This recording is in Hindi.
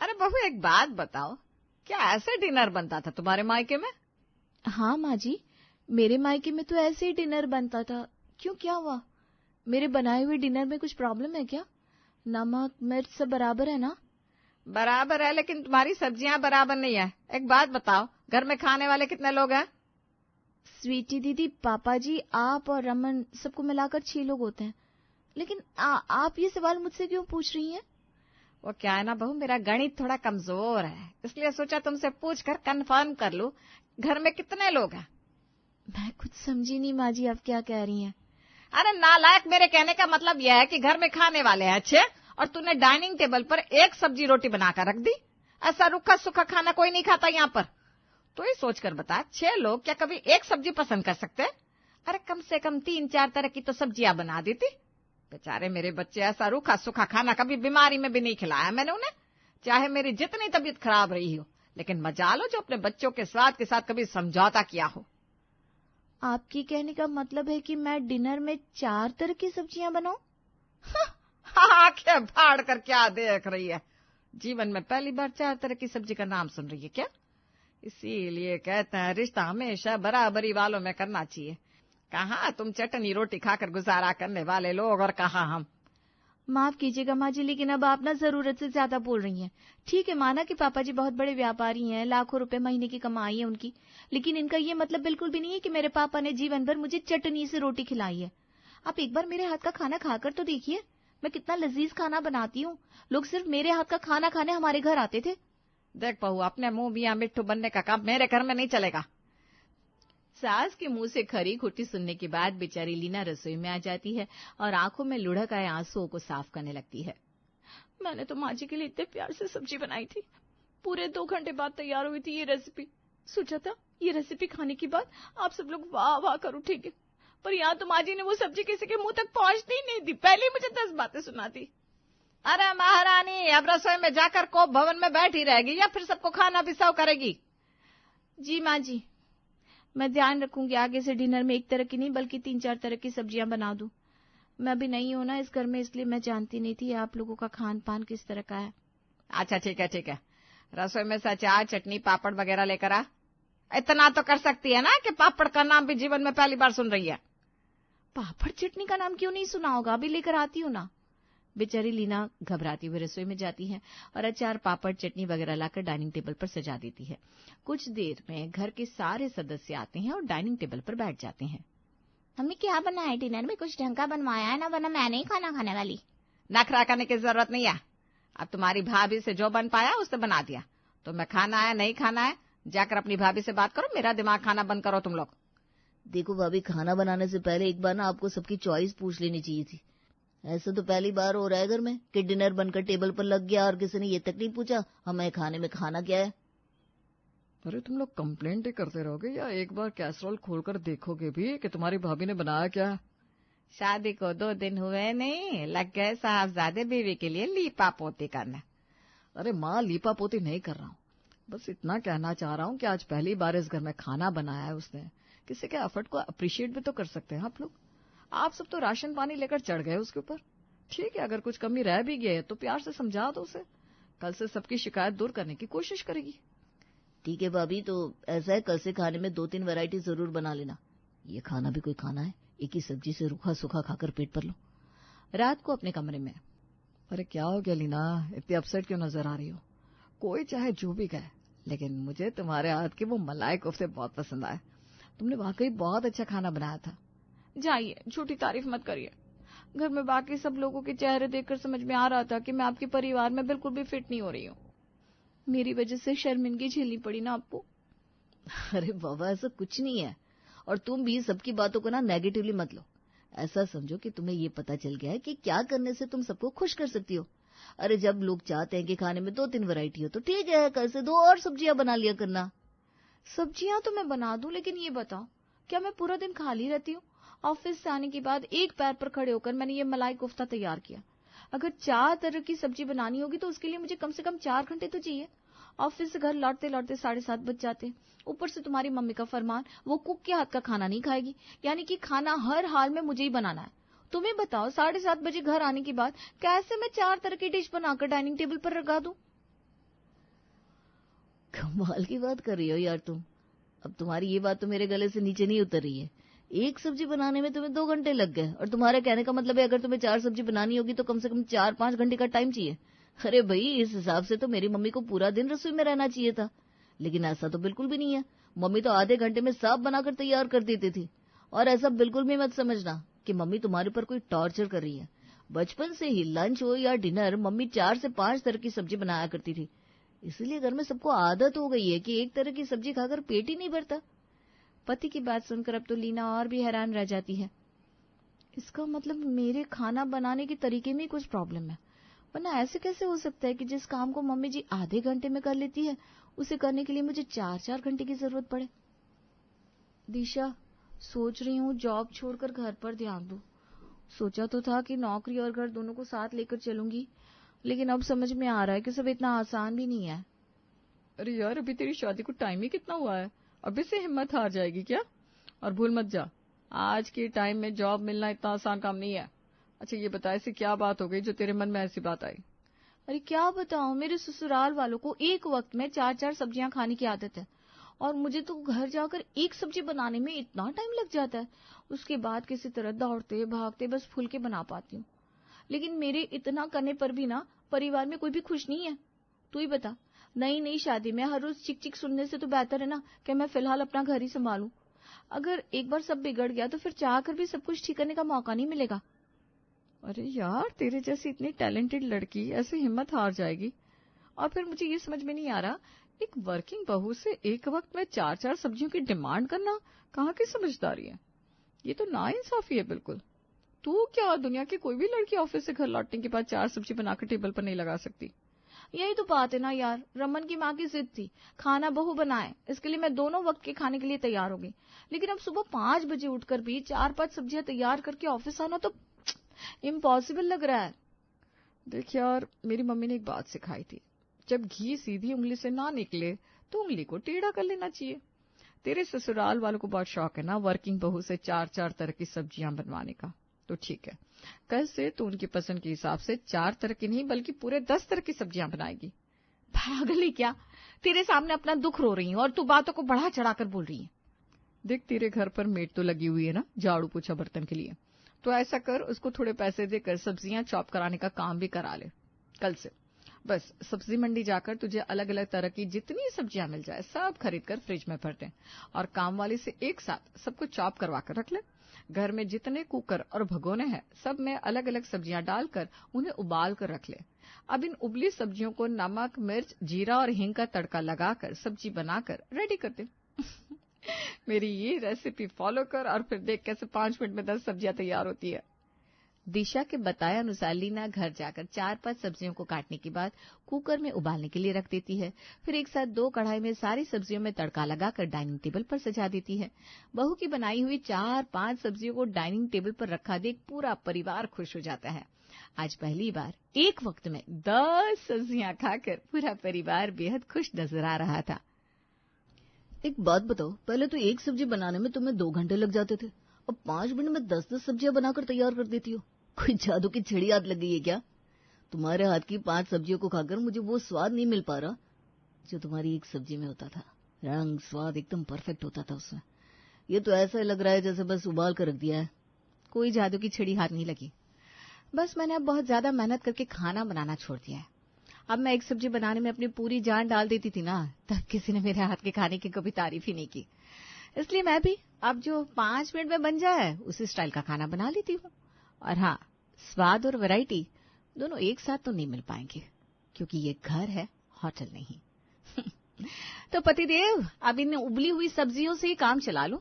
अरे बहू, एक बात बताओ, क्या ऐसे डिनर बनता था तुम्हारे मायके में? हाँ माँ जी, मेरे मायके में तो ऐसे ही डिनर बनता था। क्यों, क्या हुआ? मेरे बनाए हुए डिनर में कुछ प्रॉब्लम है क्या? नमक मिर्च सब बराबर है ना? बराबर है, लेकिन तुम्हारी सब्जियां बराबर नहीं है। एक बात बताओ, घर में खाने वाले कितने लोग हैं? स्वीटी दीदी, पापा जी, आप और रमन सबको मिलाकर 6 लोग होते हैं। लेकिन आप ये सवाल मुझसे क्यों पूछ रही हैं? वो क्या है ना बहू, मेरा गणित थोड़ा कमजोर है, इसलिए सोचा तुमसे पूछ कर कंफर्म कर लूं, घर में कितने लोग हैं। मैं कुछ समझी नहीं माँ जी, आप क्या कह रही हैं? अरे नालायक, मेरे कहने का मतलब यह है कि घर में खाने वाले हैं 6 और तूने डाइनिंग टेबल पर एक सब्जी रोटी बनाकर रख दी। ऐसा रूखा सूखा खाना कोई नहीं खाता यहाँ पर। तो ये सोचकर बता, 6 लोग क्या कभी एक सब्जी पसंद कर सकते हैं? अरे कम से कम 3-4 तरह की तो सब्जियां बना देती। बेचारे मेरे बच्चे, ऐसा रूखा सूखा खाना कभी बीमारी में भी नहीं खिलाया मैंने उन्हें, चाहे मेरी जितनी तबीयत खराब रही हो। लेकिन मजा लो जो अपने बच्चों के स्वाद के साथ कभी समझौता किया हो। आपकी कहने का मतलब है कि मैं डिनर में 4 तरह की सब्जियां बनाऊं? आंखें फाड़ कर क्या देख रही है? जीवन में पहली बार 4 तरह की सब्जी का नाम सुन रही है क्या? इसीलिए कहते हैं रिश्ता हमेशा बराबरी वालों में करना चाहिए। कहाँ तुम चटनी रोटी खाकर गुजारा करने वाले लोग और कहाँ हम। माफ कीजिएगा माँ जी, लेकिन अब आप ना जरूरत से ज्यादा बोल रही हैं। ठीक है, माना कि पापा जी बहुत बड़े व्यापारी हैं, लाखों रुपए महीने की कमाई है उनकी, लेकिन इनका ये मतलब बिल्कुल भी नहीं है कि मेरे पापा ने जीवन भर मुझे चटनी से रोटी खिलाई है। आप एक बार मेरे हाथ का खाना खाकर तो देखिए, मैं कितना लजीज खाना बनाती हूँ। लोग सिर्फ मेरे हाथ का खाना खाने हमारे घर आते थे। देख बहू, अपने मुंह मियां मिट्ठू बनने का काम मेरे घर में नहीं चलेगा। सास के मुंह से खरी खोटी सुनने के बाद बेचारी लीना रसोई में आ जाती है और आंखों में लुढ़क आए आंसुओं को साफ करने लगती है। मैंने तो माँ जी के लिए इतने प्यार से सब्जी बनाई थी, पूरे 2 घंटे बाद तैयार हुई थी ये रेसिपी। सोचा था ये रेसिपी खाने के बाद आप सब लोग वाह वाह कर उठेंगे, पर यहाँ तो माँ जी ने वो सब्जी किसी के मुंह तक पहुंचती ही नहीं दी, पहले ही मुझे 10 बातें सुनाती। अरे महारानी, अब रसोई में जाकर कोप भवन में बैठी रहेगी या फिर सबको खाना भी सर्व करेगी? जी माँ जी, मैं ध्यान रखूंगी आगे से डिनर में एक तरह की नहीं बल्कि 3-4 तरह की सब्जियां बना दूं। मैं अभी नहीं हूं ना इस घर में, इसलिए मैं जानती नहीं थी आप लोगों का खान पान किस तरह का है। अच्छा ठीक है ठीक है, रसोई में से अचार चटनी पापड़ वगैरह लेकर आ। इतना तो कर सकती है ना कि पापड़ का नाम भी जीवन में पहली बार सुन रही है। पापड़ चटनी का नाम क्यों नहीं सुना होगा, अभी लेकर आती हूँ ना। बेचारी लीना घबराती हुई रसोई में जाती है और अचार पापड़ चटनी वगैरह लाकर डाइनिंग टेबल पर सजा देती है। कुछ देर में घर के सारे सदस्य आते हैं और डाइनिंग टेबल पर बैठ जाते हैं। मम्मी क्या बनाया है डिनर में? कुछ ढंग का बनवाया है ना, वरना मैं नहीं खाना खाने वाली। नखरा करने की जरूरत नहीं है। अब तुम्हारी भाभी से जो बन पाया उसने बना दिया। तुम्हें खाना है नहीं खाना है, जाकर अपनी भाभी से बात करो, मेरा दिमाग खाना बंद करो तुम लोग। देखो भाभी, खाना बनाने से पहले एक बार ना आपको सबकी चॉइस पूछ लेनी चाहिए थी। ऐसा तो पहली बार हो रहा है घर में कि डिनर बनकर टेबल पर लग गया और किसी ने ये तक नहीं पूछा हमें खाने में खाना क्या है। अरे तुम लोग कंप्लेंट ही करते रहोगे या एक बार कैसरोल खोलकर देखोगे भी कि तुम्हारी भाभी ने बनाया क्या? शादी को 2 दिन हुए नहीं, लग गए साहबजादे बीवी के लिए लीपा पोती करना। अरे माँ, लीपा पोती नहीं कर रहा हूँ, बस इतना कहना चाह रहा हूँ कि आज पहली बार इस घर में खाना बनाया है उसने। किसी के एफर्ट को अप्रिशिएट भी तो कर सकते हैं आप लोग। आप सब तो राशन पानी लेकर चढ़ गए उसके ऊपर। ठीक है, अगर कुछ कमी रह भी गई है तो प्यार से समझा दो उसे, कल से सबकी शिकायत दूर करने की कोशिश करेगी। ठीक है भाभी, तो ऐसा है कल से खाने में 2-3 वैरायटी जरूर बना लेना। ये खाना भी कोई खाना है? एक ही सब्जी से रूखा सूखा खाकर पेट भर लो। रात को अपने कमरे में। अरे क्या हो गया लीना, इतनी अपसेट क्यों नजर आ रही हो? कोई चाहे जो भी कहे, लेकिन मुझे तुम्हारे हाथ के वो मलाई कोफ्ते बहुत पसंद आए। तुमने वाकई बहुत अच्छा खाना बनाया था। जाइए, झूठी तारीफ मत करिए। घर में बाकी सब लोगों के चेहरे देखकर समझ में आ रहा था कि मैं आपके परिवार में बिल्कुल भी फिट नहीं हो रही हूँ। मेरी वजह से शर्मिंदगी झेलनी पड़ी ना आपको। अरे बाबा, ऐसा कुछ नहीं है। और तुम भी सबकी बातों को ना नेगेटिवली मत लो। ऐसा समझो कि तुम्हें ये पता चल गया है कि क्या करने से तुम सबको खुश कर सकती हो। अरे जब लोग चाहते हैं कि खाने में 2-3 वैरायटी हो तो ठीक है, कल से 2 और सब्जियां बना लिया करना। सब्जियां तो मैं बना दूं, लेकिन ये बताओ, क्या मैं पूरा दिन खाली रहती हूँ? ऑफिस से आने के बाद एक पैर पर खड़े होकर मैंने ये मलाई कोफ्ता तैयार किया। अगर 4 तरह की सब्जी बनानी होगी तो उसके लिए मुझे कम से कम 4 घंटे तो चाहिए। ऑफिस से घर लौटते लौटते 7:30 बज जाते हैं। ऊपर से तुम्हारी मम्मी का फरमान, वो कुक के हाथ का खाना नहीं खाएगी, यानी कि खाना हर हाल में मुझे ही बनाना है। तुम्हें बताओ, 7:30 बजे घर आने के बाद कैसे मैं 4 तरह की डिश बनाकर डाइनिंग टेबल पर लगा दूं? कमाल की बात कर रही हो यार तुम। अब तुम्हारी ये बात तो मेरे गले से नीचे नहीं उतर रही है। एक सब्जी बनाने में तुम्हें 2 घंटे लग गए, और तुम्हारे कहने का मतलब है अगर तुम्हें 4 सब्जी बनानी होगी तो कम से कम 4-5 घंटे का टाइम चाहिए। अरे भाई, इस हिसाब से तो मेरी मम्मी को पूरा दिन रसोई में रहना चाहिए था। लेकिन ऐसा तो बिल्कुल भी नहीं है। मम्मी तो आधे घंटे में साफ बनाकर तैयार कर देती थी। और ऐसा बिल्कुल भी मत समझना कि मम्मी तुम्हारे ऊपर कोई टॉर्चर कर रही है। बचपन से ही लंच हो या डिनर, मम्मी 4 से 5 तरह की सब्जी बनाया करती थी। इसलिए घर में सबको आदत हो गई है कि एक तरह की सब्जी खाकर पेट ही नहीं भरता। पति की बात सुनकर अब तो लीना और भी हैरान रह जाती है। इसका मतलब मेरे खाना बनाने के तरीके में ही कुछ प्रॉब्लम है, वरना ऐसे कैसे हो सकता है कि जिस काम को मम्मी जी आधे घंटे में कर लेती है उसे करने के लिए मुझे 4-4 घंटे की जरूरत पड़े। दिशा, सोच रही हूँ जॉब छोड़कर घर पर ध्यान दूं। सोचा तो था कि नौकरी और घर दोनों को साथ लेकर चलूंगी, लेकिन अब समझ में आ रहा है कि सब इतना आसान भी नहीं है। अरे यार, अभी तेरी शादी को टाइम ही कितना हुआ है, अभी से हिम्मत हार जाएगी क्या? और भूल मत जा, आज के टाइम में जॉब मिलना इतना आसान काम नहीं है। अच्छा ये बता, ऐसी क्या बात हो गई जो तेरे मन में ऐसी बात आई? अरे क्या बताऊं, मेरे ससुराल वालों को एक वक्त में 4-4 सब्जियां खाने की आदत है, और मुझे तो घर जाकर एक सब्जी बनाने में इतना टाइम लग जाता है। उसके बाद किसी तरह दौड़ते भागते बस फुल्के बना पाती हूँ। लेकिन मेरे इतना करने पर भी ना परिवार में कोई भी खुश नहीं है। तू ही बता, नई नई शादी में हर रोज चिक चिक सुनने से तो बेहतर है ना कि मैं फिलहाल अपना घर ही संभालूं। अगर एक बार सब बिगड़ गया तो फिर चाह कर भी सब कुछ ठीक करने का मौका नहीं मिलेगा। अरे यार, तेरे जैसी इतनी टैलेंटेड लड़की ऐसे हिम्मत हार जाएगी? और फिर मुझे ये समझ में नहीं आ रहा, एक वर्किंग बहू से एक वक्त में 4-4 सब्जियों की डिमांड करना कहाँ की समझदारी है? ये तो नाइंसाफी है बिल्कुल। तू क्या दुनिया की कोई भी लड़की ऑफिस से घर लौटने के बाद 4 सब्जी बनाकर टेबल पर नहीं लगा सकती? यही तो बात है ना यार, रमन की माँ की जिद थी खाना बहू बनाए, इसके लिए मैं दोनों वक्त के खाने के लिए तैयार हो गई। लेकिन अब सुबह 5 बजे उठकर भी 4-5 सब्जियां तैयार करके ऑफिस आना तो इम्पॉसिबल लग रहा है। देख यार, मेरी मम्मी ने एक बात सिखाई थी, जब घी सीधी उंगली से ना निकले तो उंगली को टेढ़ा कर लेना चाहिए। तेरे ससुराल वालों को बहुत शौक है ना वर्किंग बहू से 4-4 तरह की सब्जियां बनवाने का, तो ठीक है, कल से तू उनकी पसंद के हिसाब से 4 तरह की नहीं बल्कि पूरे 10 तरह की सब्जियां बनाएगी। पागल है क्या? तेरे सामने अपना दुख रो रही हूँ और तू बातों को बढ़ा चढ़ाकर बोल रही है। देख, तेरे घर पर मेड तो लगी हुई है ना झाड़ू पोछा बर्तन के लिए, तो ऐसा कर, उसको थोड़े पैसे देकर सब्जियां चॉप कराने का काम भी करा ले कल से। बस सब्जी मंडी जाकर तुझे अलग अलग तरह की जितनी सब्जियां मिल जाए सब खरीद कर फ्रिज में भर दे, और काम वाले से एक साथ सबको चॉप करवा कर रख ले। घर में जितने कुकर और भगोने हैं सब में अलग अलग सब्जियां डालकर उन्हें उबाल कर रख ले। अब इन उबली सब्जियों को नमक, मिर्च, जीरा और हींग का तड़का लगाकर सब्जी बनाकर रेडी कर दे। मेरी ये रेसिपी फॉलो कर और फिर देख कैसे 5 मिनट में 10 सब्जियां तैयार होती है। दिशा के बताए अनुसार लीना घर जाकर 4-5 सब्जियों को काटने के बाद कुकर में उबालने के लिए रख देती है। फिर एक साथ 2 कढ़ाई में सारी सब्जियों में तड़का लगाकर डाइनिंग टेबल पर सजा देती है। बहू की बनाई हुई 4-5 सब्जियों को डाइनिंग टेबल पर रखा देख पूरा परिवार खुश हो जाता है। आज पहली बार एक वक्त में 10 सब्जियां खाकर पूरा परिवार बेहद खुश नजर आ रहा था। एक बात बताओ, पहले तो एक सब्जी बनाने में तुम्हें 2 घंटे लग जाते थे, अब 5 मिनट में 10-10 सब्जियां बनाकर तैयार कर देती हो। कोई जादू की छड़ी हाथ लग गई है क्या? तुम्हारे हाथ की 5 सब्जियों को खाकर मुझे वो स्वाद नहीं मिल पा रहा जो तुम्हारी एक सब्जी में होता था। रंग स्वाद एकदम परफेक्ट होता था उसमें। ये तो ऐसा लग रहा है जैसे बस उबाल कर रख दिया है। कोई जादू की छड़ी हाथ नहीं लगी, बस मैंने अब बहुत ज्यादा मेहनत करके खाना बनाना छोड़ दिया है। अब मैं एक सब्जी बनाने में अपनी पूरी जान डाल देती थी ना, तब किसी ने मेरे हाथ के खाने की कभी तारीफ ही नहीं की। इसलिए मैं भी अब जो 5 मिनट में बन जाए उसी स्टाइल का खाना बना लेती हूँ। और हाँ, स्वाद और वैरायटी दोनों एक साथ तो नहीं मिल पाएंगे, क्योंकि ये घर है, होटल नहीं। तो पतिदेव, अब इन उबली हुई सब्जियों से ही काम चला लो।